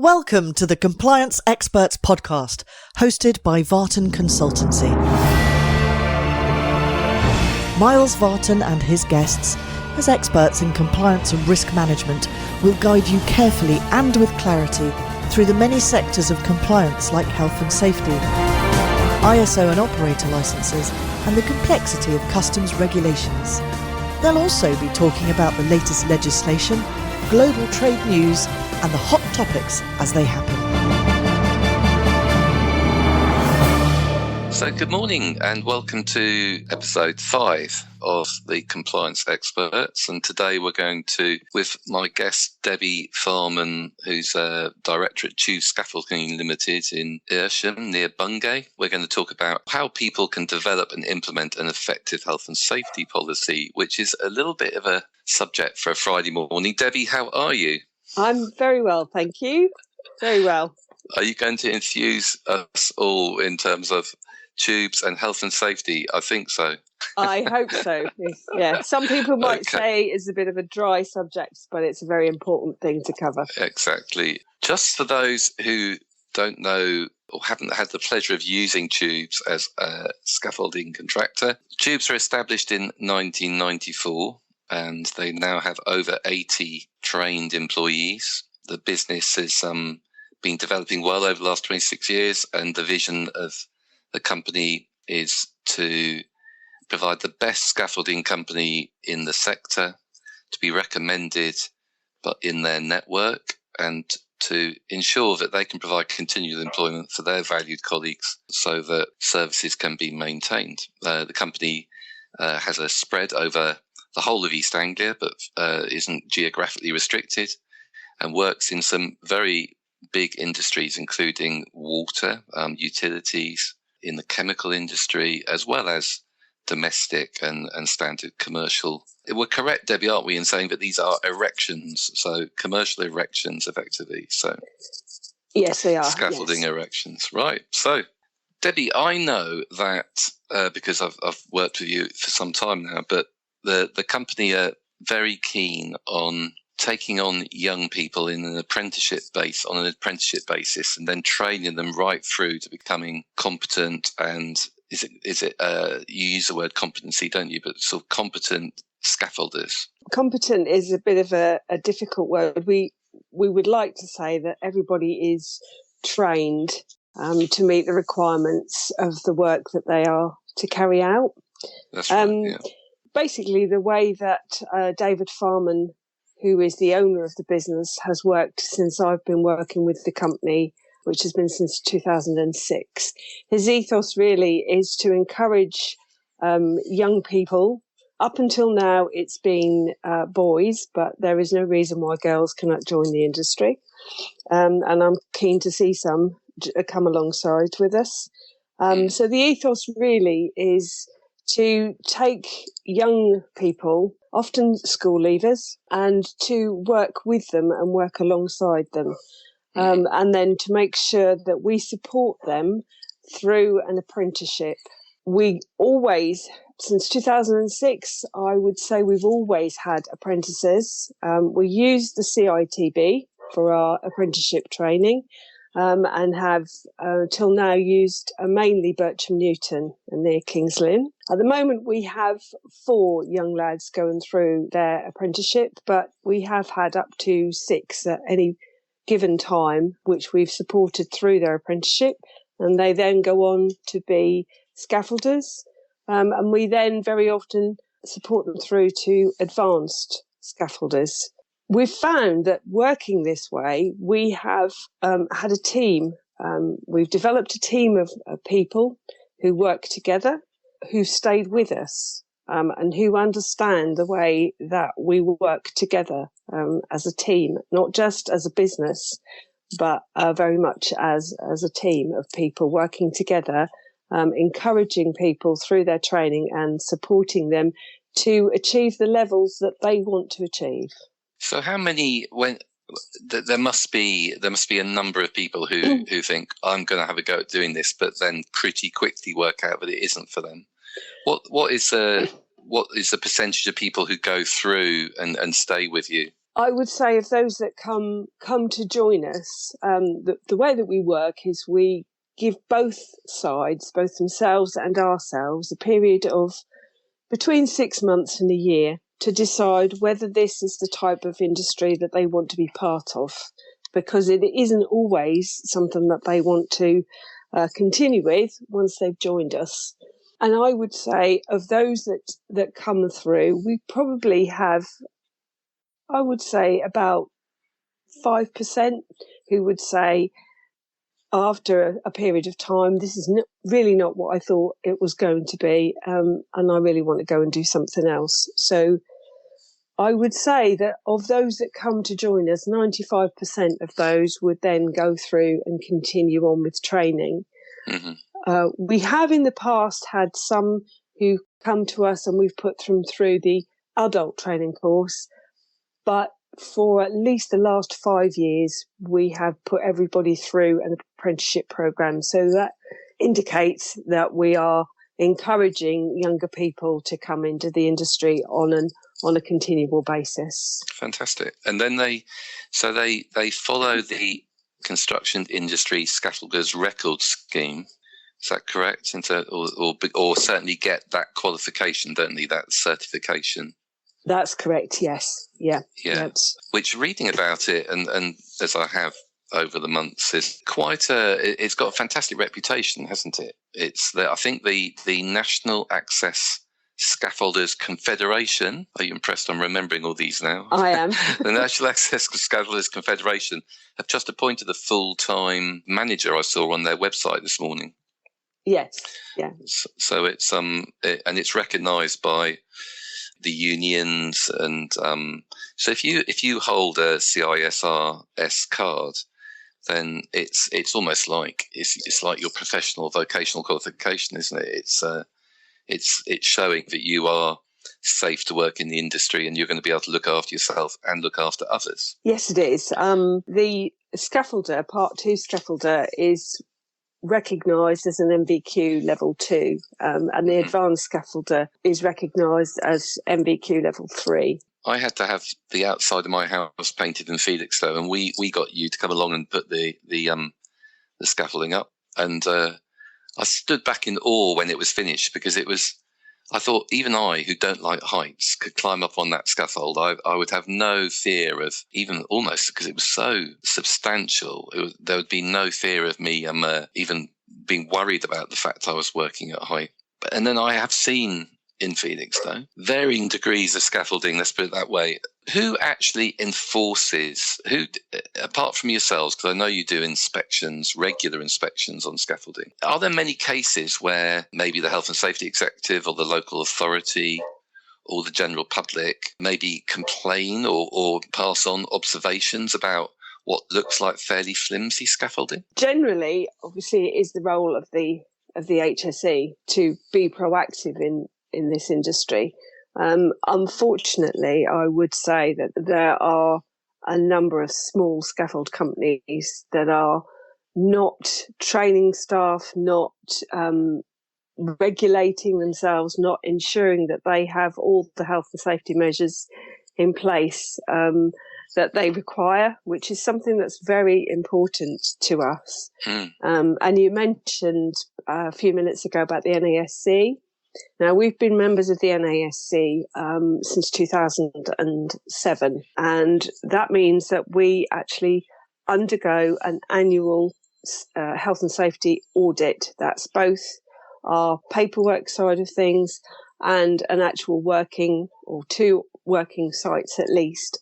Welcome to the Compliance Experts podcast, hosted by Vartan Consultancy. Miles Vartan and his guests, as experts in compliance and risk management, will guide you carefully and with clarity through the many sectors of compliance like health and safety, ISO and operator licenses, and the complexity of customs regulations. They'll also be talking about the latest legislation, global trade news, and the hot topics as they happen. So good morning and welcome to episode 5 of the Compliance Experts. And today we're going to, with my guest David Farman, who's a director at Tube Scaffolding Limited in Earsham near Bungay. We're going to talk about how people can develop and implement an effective health and safety policy, which is a little bit of a subject for a Friday morning. Debbie, how are you? I'm very well, thank you. Very well. Are you going to infuse us all in terms of tubes and health and safety? I think so. I hope so. Yeah. Some people might say it's a bit of a dry subject, but it's a very important thing to cover. Exactly. Just for those who don't know or haven't had the pleasure of using tubes as a scaffolding contractor, tubes were established in 1994. And they now have over 80 trained employees. The business has been developing well over the last 26 years, and the vision of the company is to provide the best scaffolding company in the sector, to be recommended but in their network, and to ensure that they can provide continual employment for their valued colleagues so that services can be maintained. The company has a spread over the whole of East Anglia, but isn't geographically restricted, and works in some very big industries, including water, utilities, in the chemical industry, as well as domestic and standard commercial. We're correct, Debbie, aren't we, in saying that these are erections, so commercial erections, effectively. So yes, they are. Scaffolding erections, right. So, Debbie, I know that because I've worked with you for some time now, but the company are very keen on taking on young people on an apprenticeship basis, and then training them right through to becoming competent. And is it you use the word competency, don't you? But sort of competent scaffolders. Competent is a bit of a difficult word. We would like to say that everybody is trained to meet the requirements of the work that they are to carry out. That's right. Yeah. Basically, the way that David Farman, who is the owner of the business, has worked since I've been working with the company, which has been since 2006. His ethos really is to encourage young people. Up until now, it's been boys, but there is no reason why girls cannot join the industry. And I'm keen to see some come alongside with us. So the ethos really is to take young people, often school leavers, and to work with them and work alongside them. And then to make sure that we support them through an apprenticeship. We always, since 2006, I would say we've always had apprentices. We use the CITB for our apprenticeship training. And have till now used mainly Bircham Newton and near Kings Lynn. At the moment, we have 4 young lads going through their apprenticeship, but we have had up to 6 at any given time, which we've supported through their apprenticeship, and they then go on to be scaffolders, and we then very often support them through to advanced scaffolders. We've found that working this way, we have had a team. We've developed a team of people who work together, who stayed with us, and who understand the way that we work together as a team, not just as a business, but very much as a team of people working together, encouraging people through their training and supporting them to achieve the levels that they want to achieve. So how many, there must be a number of people who think, I'm going to have a go at doing this, but then pretty quickly work out that it isn't for them. What is the percentage of people who go through and stay with you? I would say of those that come to join us, the way that we work is we give both sides, both themselves and ourselves, a period of between 6 months and a year to decide whether this is the type of industry that they want to be part of, because it isn't always something that they want to continue with once they've joined us. And I would say of those that come through, we probably have, I would say, about 5% who would say, after a period of time, this is really not what I thought it was going to be, and I really want to go and do something else. So I would say that of those that come to join us, 95% of those would then go through and continue on with training. Mm-hmm. We have in the past had some who come to us and we've put them through the adult training course, but for at least the last 5 years, we have put everybody through an apprenticeship program. So that indicates that we are encouraging younger people to come into the industry on a continual basis. Fantastic. And then they follow the construction industry scaffolders record scheme. Is that correct? Or certainly get that qualification, don't they? That certification. That's correct. Yes. Yeah. Which, reading about it, and as I have over the months, is it's got a fantastic reputation, hasn't it? I think the National Access Scaffolders Confederation. Are you impressed? I'm remembering all these now. I am. The National Access Scaffolders Confederation have just appointed a full-time manager. I saw on their website this morning. Yes. Yeah. So it's and it's recognised by the unions, and so if you hold a CISRS card, then it's almost like it's like your professional vocational qualification, isn't it? It's showing that you are safe to work in the industry and you're going to be able to look after yourself and look after others. Yes, it is. The scaffolder, Part 2 scaffolder, is recognised as an MVQ level 2, and the advanced scaffolder is recognised as MVQ level 3. I had to have the outside of my house painted in Felixstowe, and we got you to come along and put the scaffolding up, and I stood back in awe when it was finished, because I thought even I, who don't like heights, could climb up on that scaffold. I would have no fear of, even almost because it was so substantial, there would be no fear of me even being worried about the fact I was working at height. And then I have seen in Felixstowe varying degrees of scaffolding, let's put it that way. Who actually enforces, apart from yourselves, because I know you do inspections, regular inspections on scaffolding, are there many cases where maybe the health and safety executive or the local authority or the general public maybe complain or pass on observations about what looks like fairly flimsy scaffolding? Generally, obviously, it is the role of the HSE to be proactive in this industry. Unfortunately, I would say that there are a number of small scaffold companies that are not training staff, not regulating themselves, not ensuring that they have all the health and safety measures in place that they require, which is something that's very important to us. And you mentioned a few minutes ago about the NASC. Now, we've been members of the NASC since 2007, and that means that we actually undergo an annual health and safety audit. That's both our paperwork side of things and an actual working, or 2 working sites at least.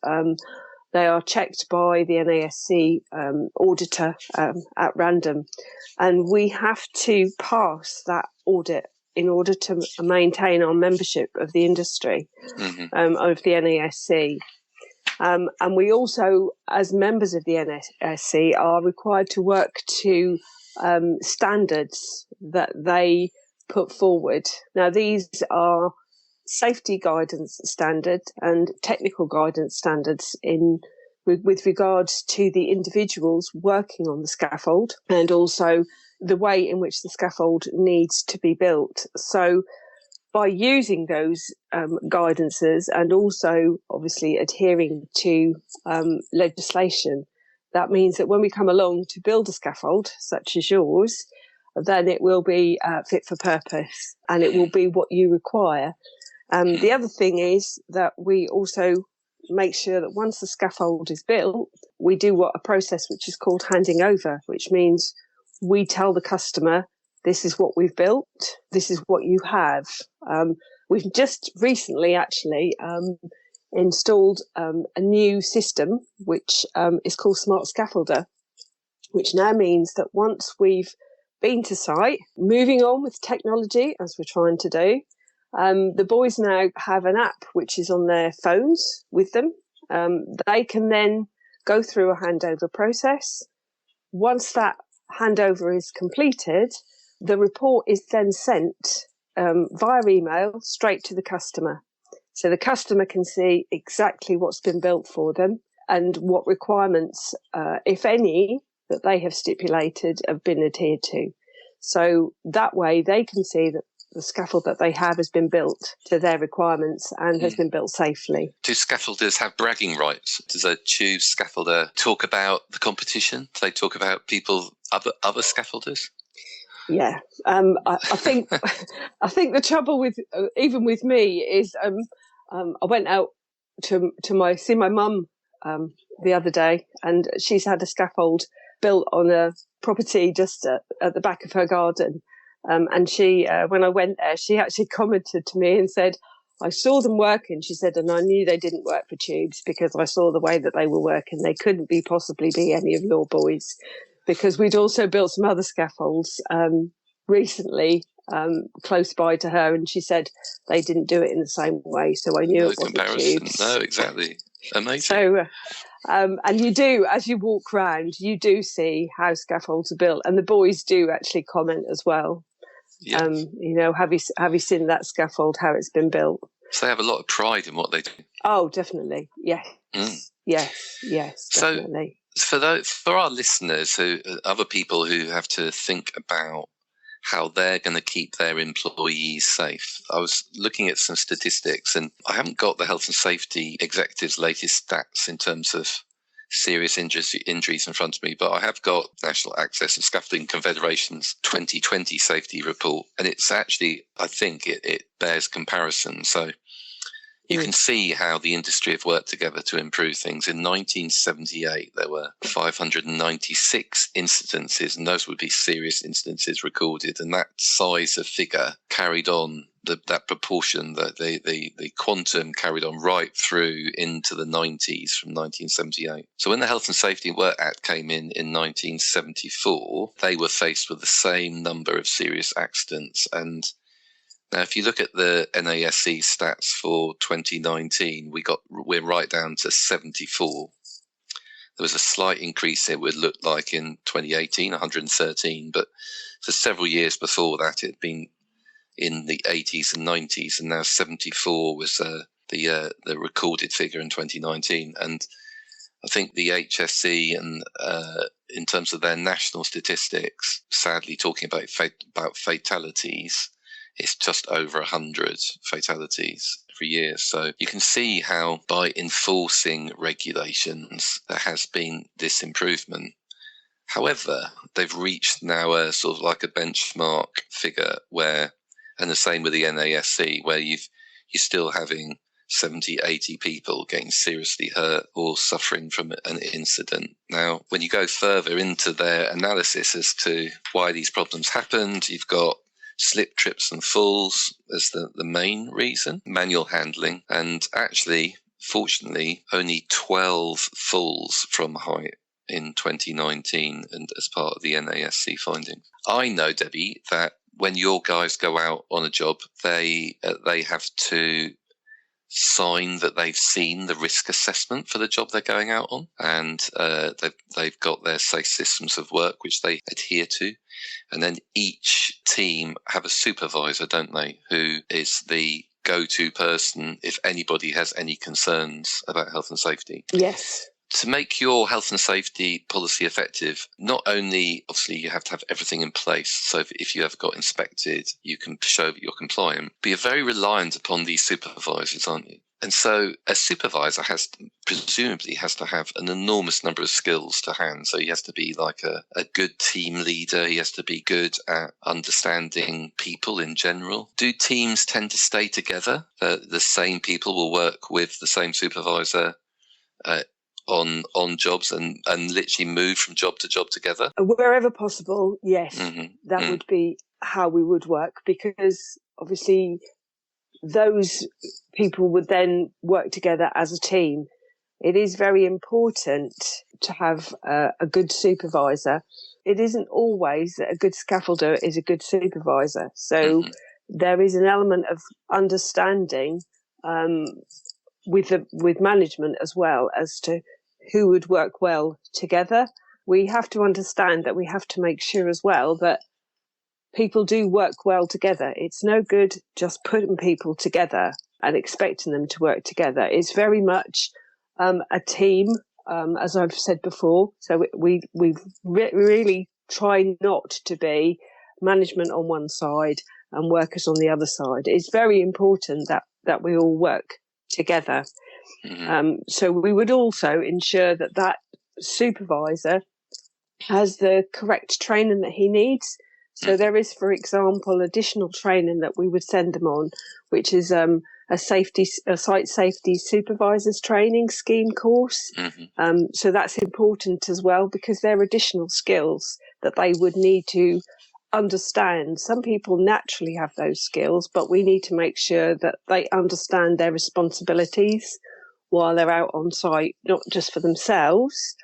They are checked by the NASC auditor at random, and we have to pass that audit in order to maintain our membership of the industry, of the NASC. And we also, as members of the NASC, are required to work to standards that they put forward. Now, these are safety guidance standards and technical guidance standards with regards to the individuals working on the scaffold, and also the way in which the scaffold needs to be built. So by using those guidances and also obviously adhering to legislation, that means that when we come along to build a scaffold such as yours, then it will be fit for purpose and it will be what you require. The other thing is that we also make sure that once the scaffold is built, we do a process which is called handing over, which means we tell the customer, this is what we've built, this is what you have. We've just recently actually installed a new system which is called Smart Scaffolder, which now means that once we've been to site, moving on with technology as we're trying to do, the boys now have an app which is on their phones with them. They can then go through a handover process. Once that handover is completed, the report is then sent via email straight to the customer. So the customer can see exactly what's been built for them and what requirements, if any, that they have stipulated have been adhered to. So that way they can see that the scaffold that they have has been built to their requirements and has been built safely. Do scaffolders have bragging rights? Does a tube scaffolder talk about the competition? Do they talk about other scaffolders? Yeah, I think I think the trouble with even with me is I went out to see my mum the other day, and she's had a scaffold built on a property just at the back of her garden. And she, when I went there, she actually commented to me and said, I saw them working, she said, and I knew they didn't work for tubes because I saw the way that they were working. They couldn't possibly be any of your boys, because we'd also built some other scaffolds recently close by to her, and she said they didn't do it in the same way. So I knew No it wasn't comparison. tubes. No, exactly. Amazing. So, and you do, as you walk round, you do see how scaffolds are built, and the boys do actually comment as well. Yeah. Have you seen that scaffold, how it's been built? So they have a lot of pride in what they do. Oh, definitely. Yes. Yes, definitely. So for our listeners, other people who have to think about how they're going to keep their employees safe, I was looking at some statistics, and I haven't got the health and safety executive's latest stats in terms of serious injuries in front of me, but I have got National Access and Scaffolding Confederation's 2020 safety report, and it's actually, I think it bears comparison. So you can see how the industry have worked together to improve things. In 1978, there were 596 incidences, and those would be serious incidences recorded. And that size of figure carried on, that proportion, the quantum carried on right through into the 90s from 1978. So when the Health and Safety Work Act came in 1974, they were faced with the same number of serious accidents. And now, if you look at the NASC stats for 2019, we're right down to 74. There was a slight increase, it would look like, in 2018, 113, but for several years before that, it had been in the 80s and 90s, and now 74 was the recorded figure in 2019. And I think the HSE, and in terms of their national statistics, sadly talking about fatalities, it's just over 100 fatalities every year. So you can see how by enforcing regulations, there has been this improvement. However, they've reached now a sort of like a benchmark figure where, and the same with the NASC, where you're still having 70, 80 people getting seriously hurt or suffering from an incident. Now, when you go further into their analysis as to why these problems happened, you've got slip, trips and falls as the main reason, manual handling, and actually, fortunately, only 12 falls from height in 2019 and as part of the NASC finding. I know, Debbie, that when your guys go out on a job, they have to sign that they've seen the risk assessment for the job they're going out on, and they've got their safe systems of work which they adhere to. And then each team have a supervisor, don't they, who is the go-to person if anybody has any concerns about health and safety. Yes. to make your health and safety policy effective, not only, obviously, you have to have everything in place. So if you ever got inspected, you can show that you're compliant. But you're very reliant upon these supervisors, aren't you? And so a supervisor presumably has to have an enormous number of skills to hand. So he has to be like a good team leader. He has to be good at understanding people in general. Do teams tend to stay together? The same people will work with the same supervisor on jobs and literally move from job to job together? Wherever possible, yes. That would be how we would work, because obviously those people would then work together as a team. It is very important to have a good supervisor. It isn't always that a good scaffolder is a good supervisor. So there is an element of understanding with management as well as to who would work well together. We have to understand that we have to make sure as well that people do work well together. It's no good just putting people together and expecting them to work together. It's very much a team, as I've said before. So we really try not to be management on one side and workers on the other side. It's very important that we all work together. So we would also ensure that supervisor has the correct training that he needs. So there is, for example, additional training that we would send them on, which is a site safety supervisors training scheme course. So that's important as well, because they're additional skills that they would need to understand. Some people naturally have those skills, but we need to make sure that they understand their responsibilities while they're out on site, not just for themselves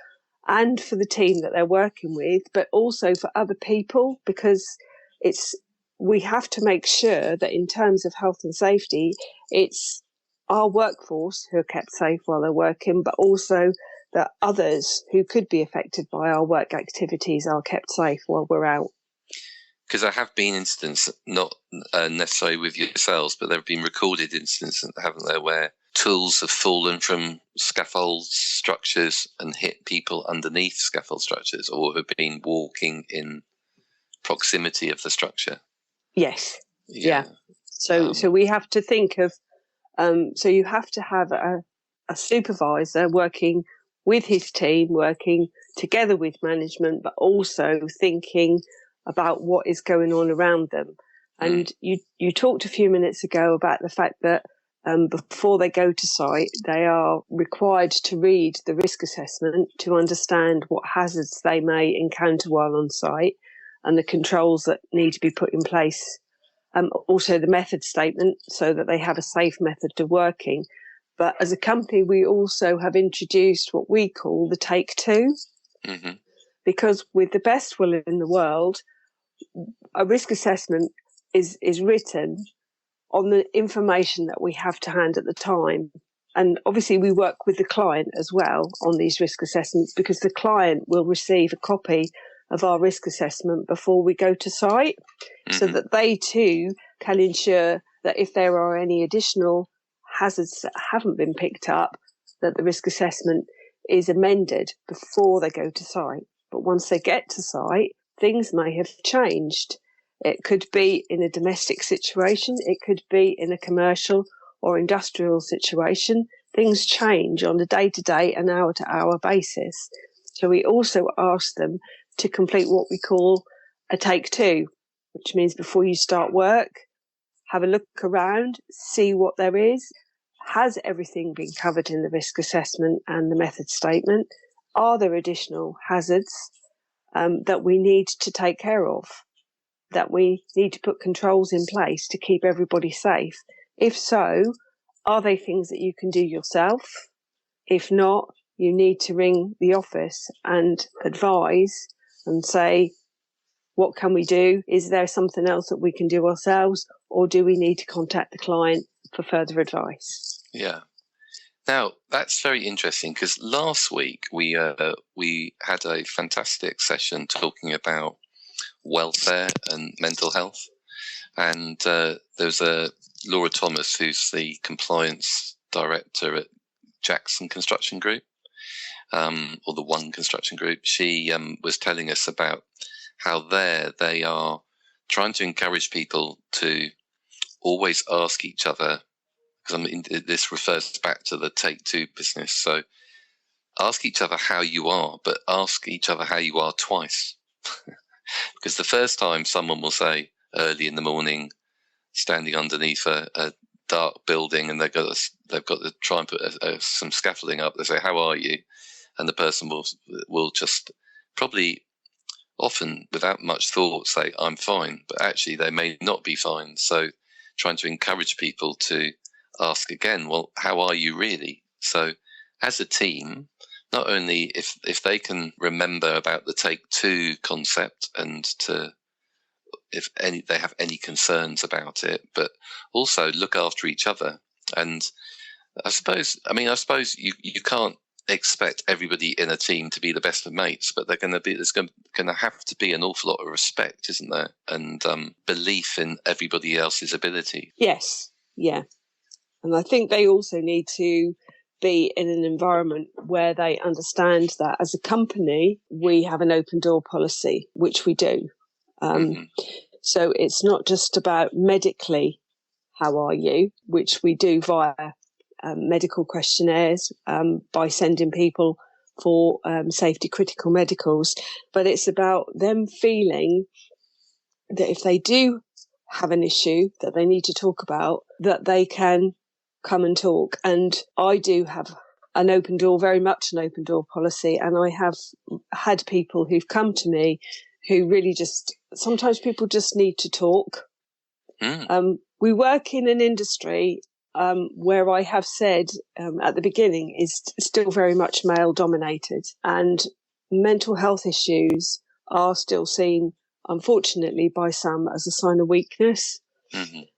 and for the team that they're working with, but also for other people, because we have to make sure that in terms of health and safety, it's our workforce who are kept safe while they're working, but also that others who could be affected by our work activities are kept safe while we're out. Because there have been incidents, not necessarily with yourselves, but there have been recorded incidents, haven't there, where tools have fallen from scaffold structures and hit people underneath scaffold structures, or have been walking in proximity of the structure. Yes. Yeah. So we have to think of, so you have to have a supervisor working with his team, working together with management, but also thinking about what is going on around them. And you talked a few minutes ago about the fact that before they go to site, they are required to read the risk assessment to understand what hazards they may encounter while on site and the controls that need to be put in place. Also the method statement, so that they have a safe method of working. But as a company, we also have introduced what we call the take two, because with the best will in the world, a risk assessment is written on the information that we have to hand at the time. And obviously we work with the client as well on these risk assessments, because the client will receive a copy of our risk assessment before we go to site, so that they too can ensure that if there are any additional hazards that haven't been picked up, that the risk assessment is amended before they go to site. But once they get to site, things may have changed. It could be in a domestic situation. It could be in a commercial or industrial situation. Things change on a day-to-day and hour-to-hour basis. So we also ask them to complete what we call a take two, which means before you start work, have a look around, see what there is. Has everything been covered in the risk assessment and the method statement? Are there additional hazards that we need to take care of? That we need to put controls in place to keep everybody safe? If so, are they things that you can do yourself? If not, you need to ring the office and advise and say, what can we do? Is there something else that we can do ourselves, or do we need to contact the client for further advice? Yeah. Now, that's very interesting, because last week we had a fantastic session talking about welfare and mental health. And there's Laura Thomas, who's the compliance director at Jackson Construction Group. or the One Construction Group, she was telling us about how they are trying to encourage people to always ask each other, because this refers back to the Take Two business. So ask each other how you are, but ask each other how you are twice. Because the first time someone will say early in the morning, standing underneath a dark building, and they've got to try and put some scaffolding up. They say, "How are you?" And the person will just probably, often without much thought, say, "I'm fine," but actually they may not be fine. So trying to encourage people to ask again, "Well, how are you really?" So as a team, not only if they can remember about the Take Two concept, and if they have any concerns about it, but also look after each other. And I suppose you can't expect everybody in a team to be the best of mates, but there's going to have to be an awful lot of respect, isn't there? And belief in everybody else's ability. Yes, yeah. And I think they also need to be in an environment where they understand that as a company, we have an open door policy, which we do. So it's not just about medically, how are you, which we do via medical questionnaires, by sending people for safety critical medicals, but it's about them feeling that if they do have an issue that they need to talk about, that they can come and talk. And I do have an open door, very much an open door policy, and I have had people who've come to me who really sometimes people just need to talk. We work in an industry where I have said at the beginning is still very much male dominated, and mental health issues are still seen, unfortunately, by some as a sign of weakness.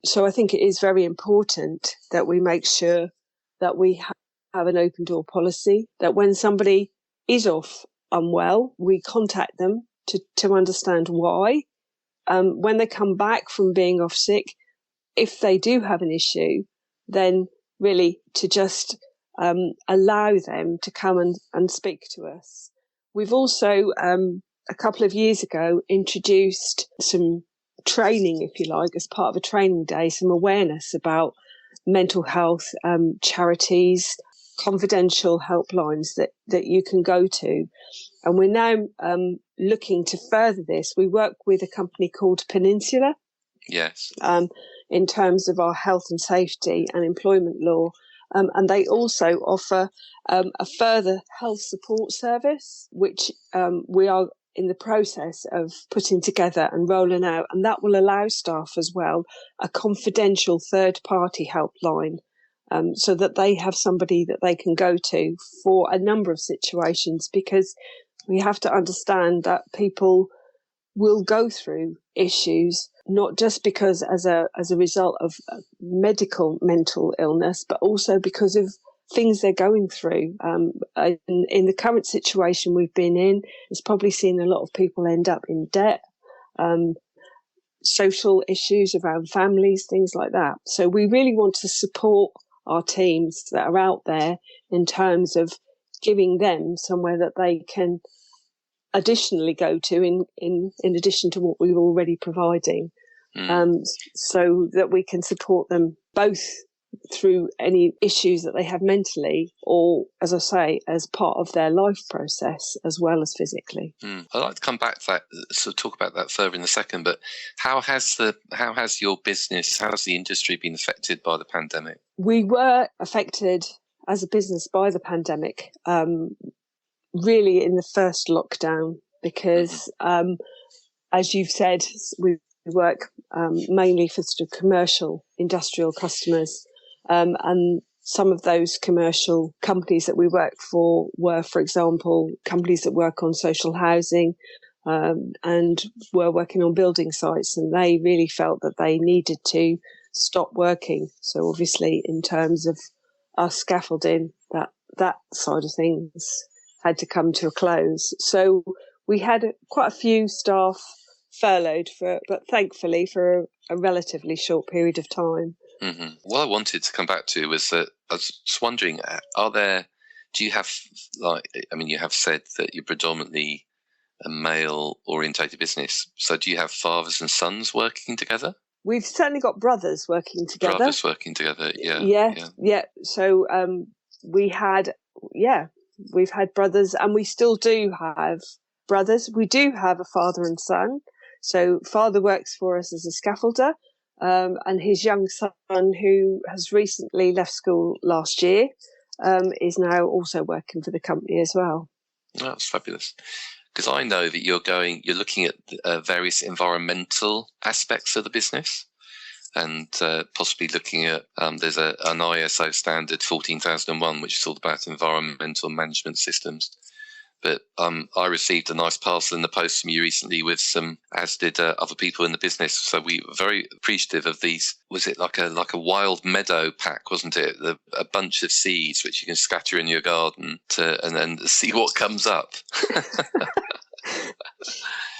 So I think it is very important that we make sure that we have an open door policy, that when somebody is off unwell, we contact them to understand why. When they come back from being off sick, if they do have an issue, then really to just allow them to come and speak to us. We've also, a couple of years ago, introduced some training, if you like, as part of a training day, some awareness about mental health, charities, confidential helplines that you can go to. And we're now looking to further this. We work with a company called Peninsula. Yes. In terms of our health and safety and employment law. And they also offer a further health support service, which we are in the process of putting together and rolling out. And that will allow staff as well a confidential third-party helpline, so that they have somebody that they can go to for a number of situations, because we have to understand that people will go through issues, not just because as a result of medical mental illness, but also because of things they're going through. In the current situation we've been in, it's probably seen a lot of people end up in debt, social issues around families, things like that. So we really want to support our teams that are out there in terms of giving them somewhere that they can additionally go to in addition to what we were already providing, so that we can support them both through any issues that they have mentally, or, as I say, as part of their life process, as well as physically. I'd like to come back to that, so talk about that further in a second, but how has your business, how has the industry been affected by the pandemic? We were affected as a business by the pandemic, really in the first lockdown, because as you've said, we work mainly for sort of commercial industrial customers, and some of those commercial companies that we work for were, for example, companies that work on social housing, and were working on building sites, and they really felt that they needed to stop working. So obviously in terms of us scaffolding, that side of things had to come to a close. So we had quite a few staff furloughed, but thankfully for a relatively short period of time. What I wanted to come back to was that I was just wondering, Do you have, you have said that you're predominantly a male-orientated business. So do you have fathers and sons working together? We've certainly got brothers working together. Brothers working together, yeah. So we've had brothers, and we still do have brothers. We do have a father and son. So father works for us as a scaffolder, and his young son, who has recently left school last year, is now also working for the company as well. Oh, that's fabulous. Because I know that you're looking at various environmental aspects of the business, and possibly looking at there's an ISO standard 14001, which is all about environmental management systems. But I received a nice parcel in the post from you recently with some, as did other people in the business. So we were very appreciative of these. Was it like a wild meadow pack, wasn't it? A bunch of seeds which you can scatter in your garden and then see what comes up.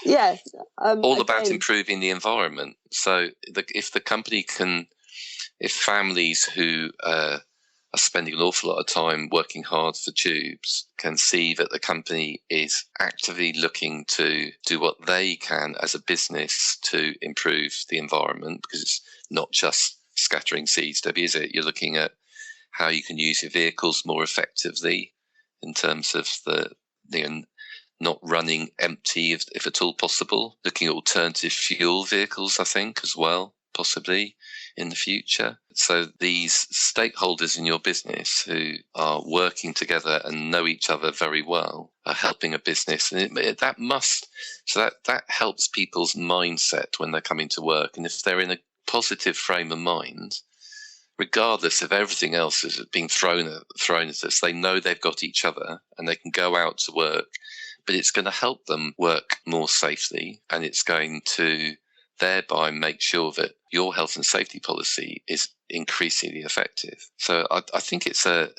Yeah. All about improving the environment. So if the company if families who are spending an awful lot of time working hard for Tubes can see that the company is actively looking to do what they can as a business to improve the environment, because it's not just scattering seeds, Debbie, is it? You're looking at how you can use your vehicles more effectively in terms of not running empty if at all possible, looking at alternative fuel vehicles, I think, as well, possibly in the future. So these stakeholders in your business who are working together and know each other very well are helping a business, and that helps people's mindset when they're coming to work. And if they're in a positive frame of mind, regardless of everything else that's being thrown at us, they know they've got each other and they can go out to work. But it's going to help them work more safely, and it's going to thereby make sure that your health and safety policy is increasingly effective. So I think it's a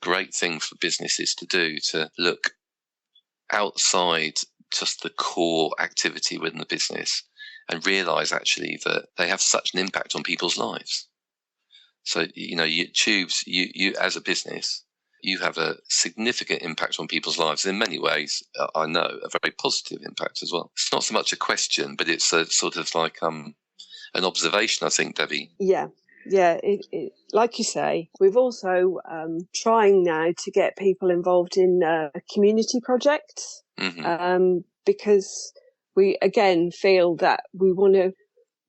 great thing for businesses to do, to look outside just the core activity within the business and realise actually that they have such an impact on people's lives. So Tubes, you as a business, you have a significant impact on people's lives in many ways. I know a very positive impact as well. It's not so much a question, but it's a sort of like an observation, I think, Debbie. Yeah. Like you say, we've also trying now to get people involved in community projects, because we again feel that we want to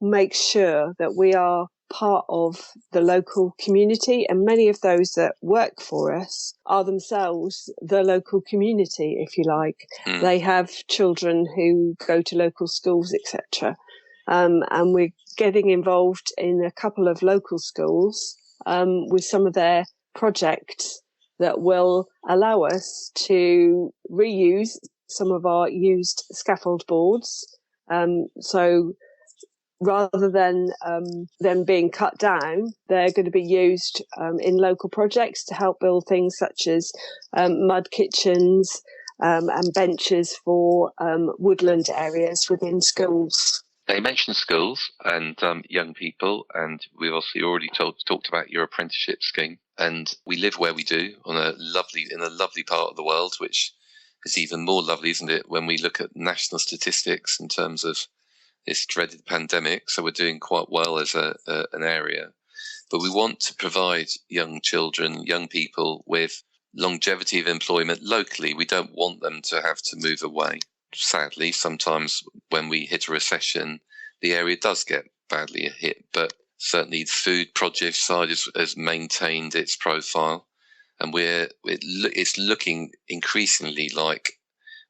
make sure that we are part of the local community, and many of those that work for us are themselves the local community, if you like. They have children who go to local schools, etc. And we're getting involved in a couple of local schools with some of their projects that will allow us to reuse some of our used scaffold boards. So rather than them being cut down, they're going to be used in local projects to help build things such as mud kitchens and benches for woodland areas within schools. Now, you mentioned schools and young people, and we've obviously already talked about your apprenticeship scheme. And we live where we do in a lovely part of the world, which is even more lovely, isn't it, when we look at national statistics in terms of this dreaded pandemic. So we're doing quite well as an area. But we want to provide young children, young people with longevity of employment locally. We don't want them to have to move away. Sadly, sometimes when we hit a recession, the area does get badly hit. But certainly the food produce side has maintained its profile. And it's looking increasingly like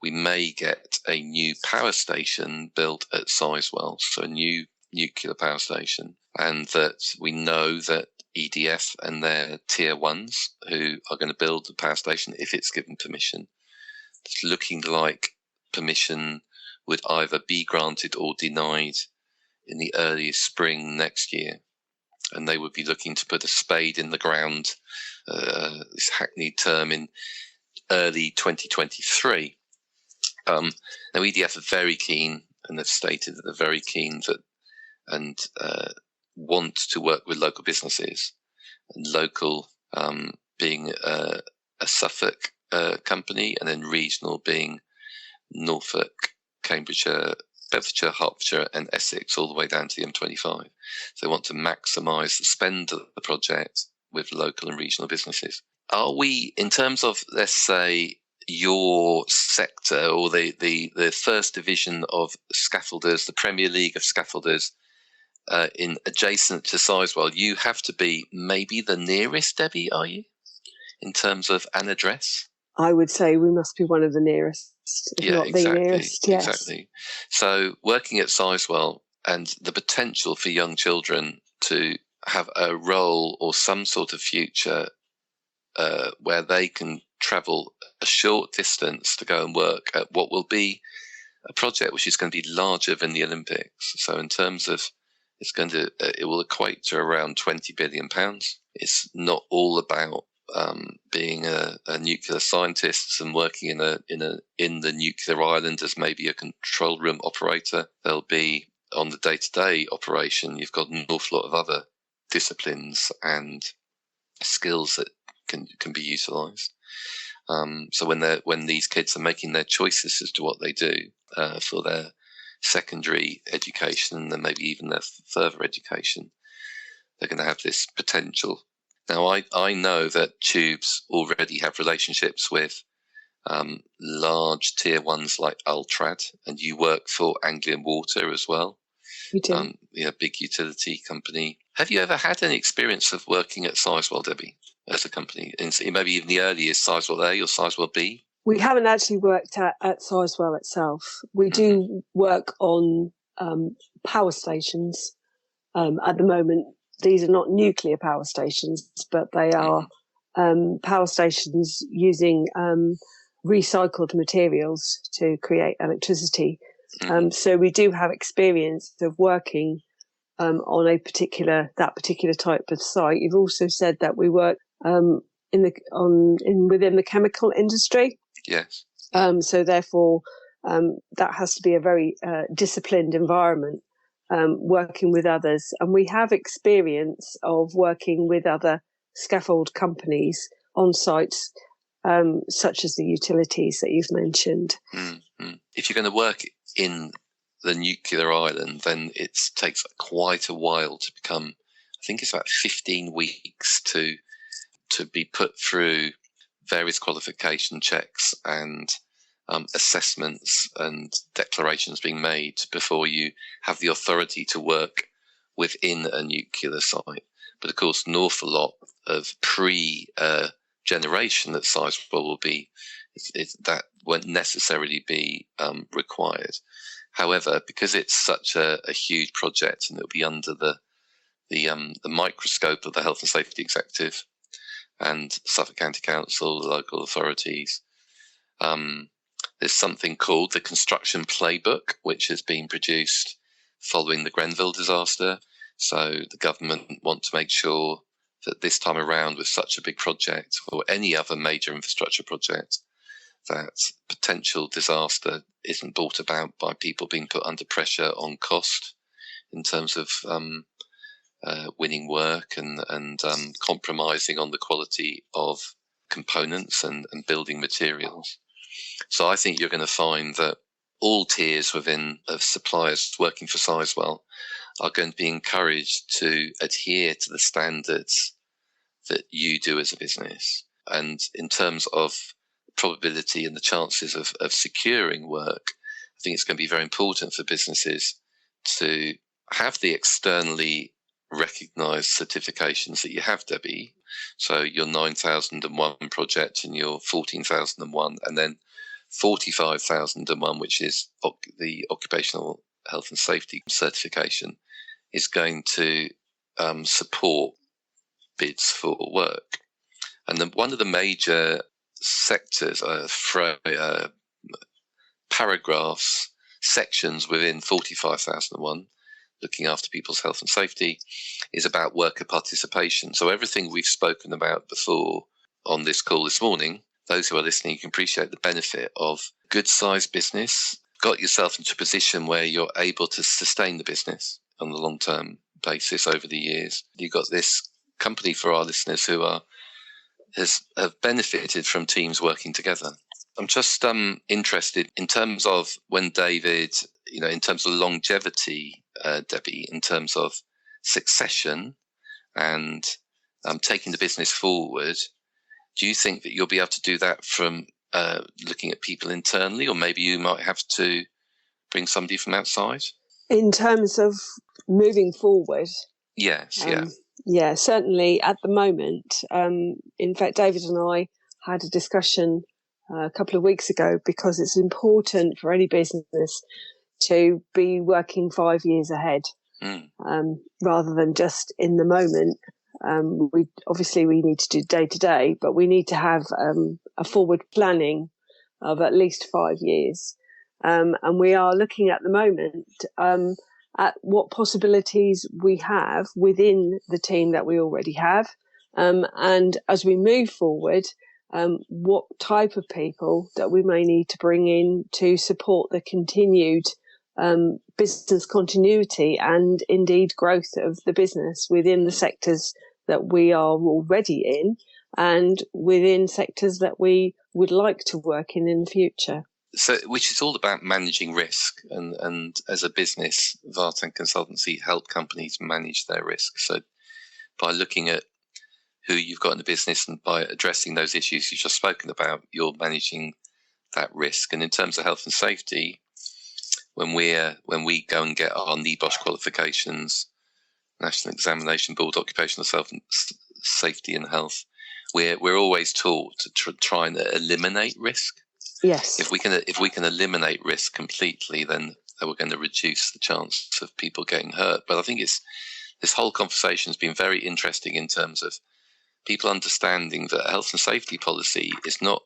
we may get a new power station built at Sizewell, so a new nuclear power station, and that we know that EDF and their tier ones who are going to build the power station, if it's given permission, it's looking like permission would either be granted or denied in the earliest spring next year. And they would be looking to put a spade in the ground, this hackneyed term, in early 2023. Now, EDF are very keen, and they've stated that they're very keen and want to work with local businesses, and local being a Suffolk company, and then regional being Norfolk, Cambridgeshire, Bedfordshire, Hertfordshire and Essex, all the way down to the M25. So they want to maximise the spend of the project with local and regional businesses. Are we, in terms of, let's say, your sector or the first division of scaffolders, the Premier League of scaffolders, in adjacent to Sizewell, you have to be maybe the nearest, Debbie, are you, in terms of an address? I would say we must be one of the nearest, if not the nearest. Yes. Exactly. So working at Sizewell and the potential for young children to have a role or some sort of future where they can travel a short distance to go and work at what will be a project which is going to be larger than the Olympics. So in terms of, it will equate to around £20 billion. It's not all about being a nuclear scientist and working in the nuclear island as maybe a control room operator. There'll be, on the day-to-day operation, you've got an awful lot of other disciplines and skills that can be utilised. So when these kids are making their choices as to what they do for their secondary education and then maybe even their further education, they're going to have this potential. Now, I know that Tubes already have relationships with large tier ones like Ultrad, and you work for Anglian Water as well. We do. Big utility company. Have you ever had any experience of working at Sizewell, Debbie, as a company? Maybe even the earliest Sizewell A or Sizewell B? We haven't actually worked at Sizewell itself. We do work on power stations at the moment. These are not nuclear power stations, but they are power stations using recycled materials to create electricity. So we do have experience of working on that particular type of site. You've also said that we work within the chemical industry. Yes. So therefore, that has to be a very disciplined environment. Working with others, and we have experience of working with other scaffold companies on sites, such as the utilities that you've mentioned. Mm-hmm. If you're going to work in the nuclear island, then it takes quite a while to become, I think it's about 15 weeks to be put through various qualification checks and assessments and declarations being made before you have the authority to work within a nuclear site. But of course, an awful lot of pre-generation that Sizewell will be, that won't necessarily be required. However, because it's such a huge project and it'll be under the microscope of the Health and Safety Executive and Suffolk County Council, the local authorities, there's something called the Construction Playbook, which has been produced following the Grenville disaster. So the government want to make sure that this time around, with such a big project or any other major infrastructure project, that potential disaster isn't brought about by people being put under pressure on cost in terms of winning work and compromising on the quality of components and building materials. So I think you're going to find that all tiers of suppliers working for Sizewell are going to be encouraged to adhere to the standards that you do as a business. And in terms of probability and the chances of securing work, I think it's going to be very important for businesses to have the externally recognised certifications that you have, Debbie. So your 9001 project and your 14001, and then 45001, which is the Occupational Health and Safety certification, is going to support bids for work. And then one of the major sectors, paragraphs, sections within 45001, looking after people's health and safety, is about worker participation. So everything we've spoken about before on this call this morning, those who are listening can appreciate the benefit of good-sized business, got yourself into a position where you're able to sustain the business on a long-term basis over the years. You've got this company, for our listeners who are have benefited from teams working together. I'm just interested in terms of when David, in terms of longevity, Debbie, in terms of succession and taking the business forward. Do you think that you'll be able to do that from looking at people internally, or maybe you might have to bring somebody from outside? In terms of moving forward? Yes, yeah. Yeah, certainly at the moment. In fact, David and I had a discussion a couple of weeks ago, because it's important for any business to be working 5 years ahead, rather than just in the moment. We need to do day to day, but we need to have a forward planning of at least 5 years. And we are looking at the moment at what possibilities we have within the team that we already have. And as we move forward, what type of people that we may need to bring in to support the continued business continuity and indeed growth of the business within the sectors that we are already in, and within sectors that we would like to work in the future. So, which is all about managing risk, and as a business, Vartan Consultancy help companies manage their risk. So by looking at who you've got in the business and by addressing those issues you've just spoken about, you're managing that risk. And in terms of health and safety, when we go and get our NEBOSH qualifications, National Examination Board, Occupational Safety and Health, we're always taught to try and eliminate risk. Yes. If we can eliminate risk completely, then we're going to reduce the chance of people getting hurt. But I think this whole conversation has been very interesting in terms of people understanding that health and safety policy is not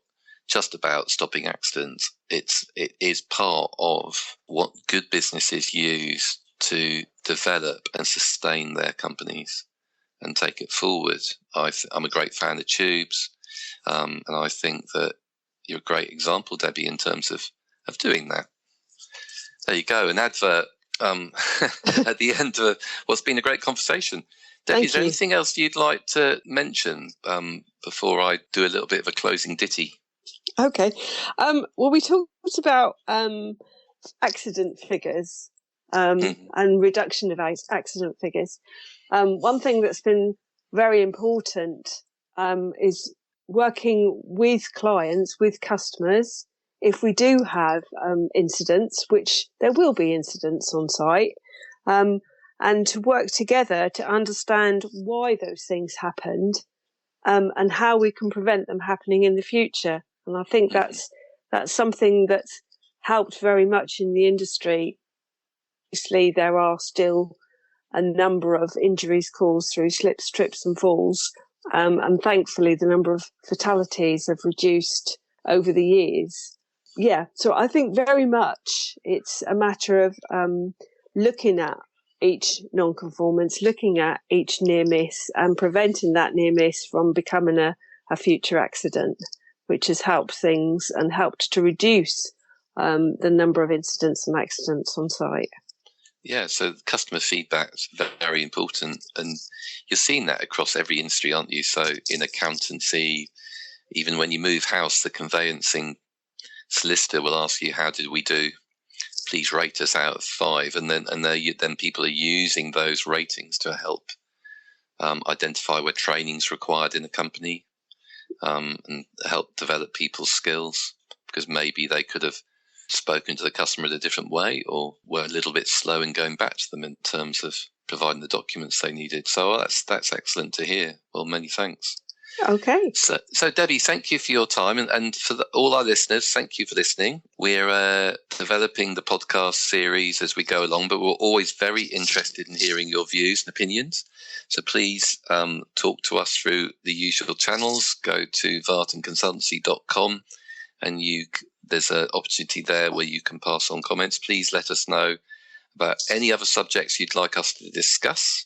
just about stopping accidents. It is part of what good businesses use to develop and sustain their companies and take it forward. I'm a great fan of tubes, and I think that you're a great example, Debbie, in terms of doing that. There you go, an advert at the end of what's been a great conversation. Debbie, is there anything else you'd like to mention before I do a little bit of a closing ditty? Okay. Well, we talked about accident figures and reduction of accident figures. One thing that's been very important is working with clients, with customers. If we do have incidents, which there will be incidents on site, and to work together to understand why those things happened and how we can prevent them happening in the future. And I think that's something that's helped very much in the industry. Obviously, there are still a number of injuries caused through slips, trips and falls. And thankfully, the number of fatalities have reduced over the years. Yeah, so I think very much it's a matter of looking at each non-conformance, looking at each near miss and preventing that near miss from becoming a future accident, which has helped things and helped to reduce the number of incidents and accidents on site. Yeah, so customer feedback is very important, and you're seeing that across every industry, aren't you? So in accountancy, even when you move house, the conveyancing solicitor will ask you, how did we do? Please rate us out of 5. And then people are using those ratings to help identify where training is required in a company and help develop people's skills, because maybe they could have spoken to the customer in a different way or were a little bit slow in going back to them in terms of providing the documents they needed. So that's excellent to hear. Well, many thanks. Okay. So Debbie, thank you for your time, and for all our listeners, thank you for listening. We're developing the podcast series as we go along, but we're always very interested in hearing your views and opinions. So please talk to us through the usual channels. Go to vartanconsultancy.com, and there's an opportunity there where you can pass on comments. Please let us know about any other subjects you'd like us to discuss.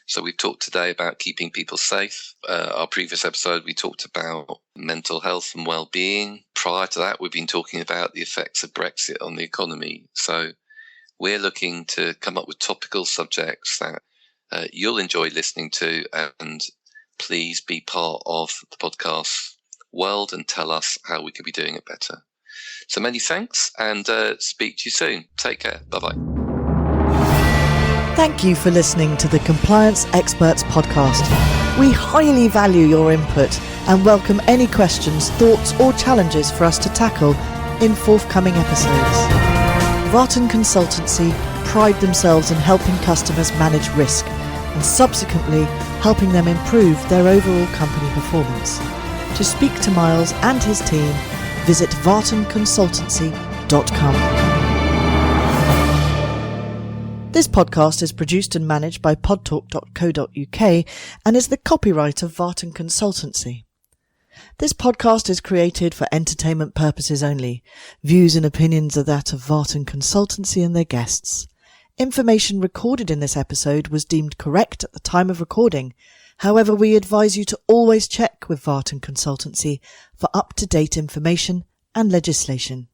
So we've talked today about keeping people safe. Our previous episode, we talked about mental health and well-being. Prior to that, we've been talking about the effects of Brexit on the economy. So we're looking to come up with topical subjects that you'll enjoy listening to and please be part of the podcast world and tell us how we could be doing it better. So many thanks, and speak to you soon. Take care. Bye-bye. Thank you for listening to the Compliance Experts podcast. We highly value your input and welcome any questions, thoughts or challenges for us to tackle in forthcoming episodes. Vartan Consultancy pride themselves in helping customers manage risk and subsequently helping them improve their overall company performance. To speak to Miles and his team, visit vartanconsultancy.com. This podcast is produced and managed by podtalk.co.uk and is the copyright of Vartan Consultancy. This podcast is created for entertainment purposes only. Views and opinions are that of Vartan Consultancy and their guests. Information recorded in this episode was deemed correct at the time of recording. However, we advise you to always check with Vartan Consultancy for up-to-date information and legislation.